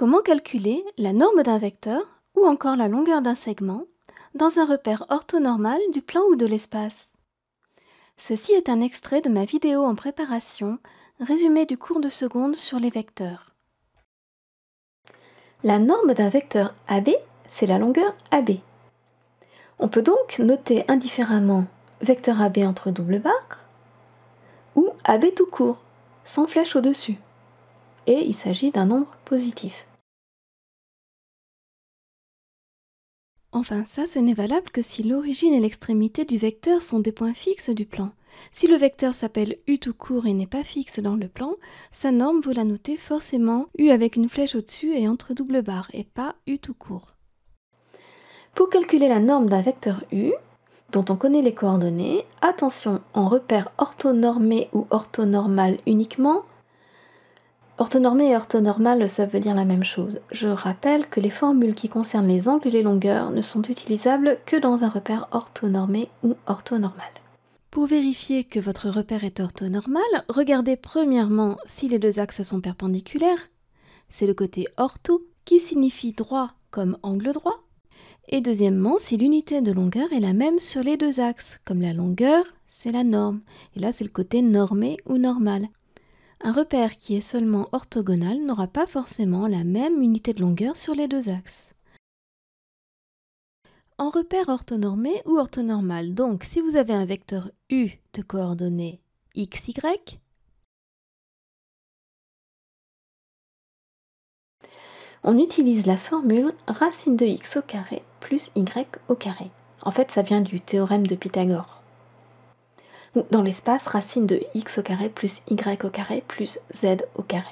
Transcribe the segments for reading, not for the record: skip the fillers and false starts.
Comment calculer la norme d'un vecteur ou encore la longueur d'un segment dans un repère orthonormal du plan ou de l'espace? Ceci est un extrait de ma vidéo en préparation, résumé du cours de seconde sur les vecteurs. La norme d'un vecteur AB, c'est la longueur AB. On peut donc noter indifféremment vecteur AB entre double barre ou AB tout court, sans flèche au-dessus. Et il s'agit d'un nombre positif. Enfin, ça, ce n'est valable que si l'origine et l'extrémité du vecteur sont des points fixes du plan. Si le vecteur s'appelle U tout court et n'est pas fixe dans le plan, sa norme, vous la notez forcément U avec une flèche au-dessus et entre double barre, et pas U tout court. Pour calculer la norme d'un vecteur U, dont on connaît les coordonnées, attention, en repère orthonormé ou orthonormal uniquement. Orthonormé et orthonormal, ça veut dire la même chose. Je rappelle que les formules qui concernent les angles et les longueurs ne sont utilisables que dans un repère orthonormé ou orthonormal. Pour vérifier que votre repère est orthonormal, regardez premièrement si les deux axes sont perpendiculaires. C'est le côté ortho qui signifie droit comme angle droit. Et deuxièmement, si l'unité de longueur est la même sur les deux axes, comme la longueur, c'est la norme. Et là, c'est le côté normé ou normal. Un repère qui est seulement orthogonal n'aura pas forcément la même unité de longueur sur les deux axes. En repère orthonormé ou orthonormal, donc si vous avez un vecteur U de coordonnées x, y, on utilise la formule racine de x au carré plus y au carré. En fait, ça vient du théorème de Pythagore. Ou dans l'espace, racine de x au carré plus y au carré plus z au carré.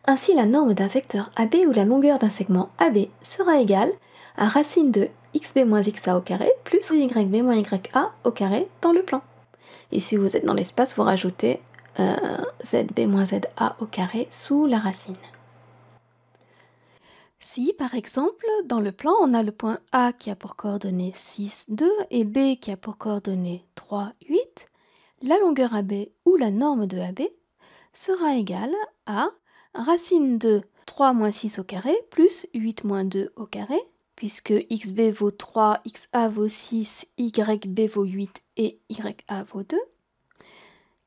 Ainsi, la norme d'un vecteur AB ou la longueur d'un segment AB sera égale à racine de xb moins xa au carré plus yb moins ya au carré dans le plan. Et si vous êtes dans l'espace, vous rajoutez zb moins za au carré sous la racine. Si, par exemple, dans le plan, on a le point A qui a pour coordonnées 6, 2 et B qui a pour coordonnées 3, 8, la longueur AB ou la norme de AB sera égale à racine de 3 moins 6 au carré plus 8 moins 2 au carré, puisque xb vaut 3, xa vaut 6, yb vaut 8 et ya vaut 2,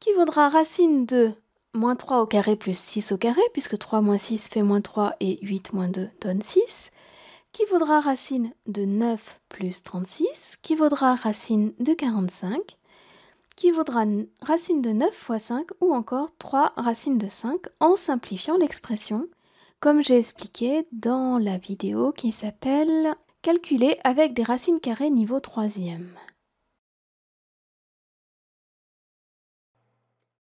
qui vaudra racine de moins 3 au carré plus 6 au carré, puisque 3 moins 6 fait moins 3 et 8 moins 2 donne 6, qui vaudra racine de 9 plus 36, qui vaudra racine de 45, qui vaudra racine de 9 fois 5 ou encore 3 racines de 5 en simplifiant l'expression, comme j'ai expliqué dans la vidéo qui s'appelle « Calculer avec des racines carrées niveau 3e ».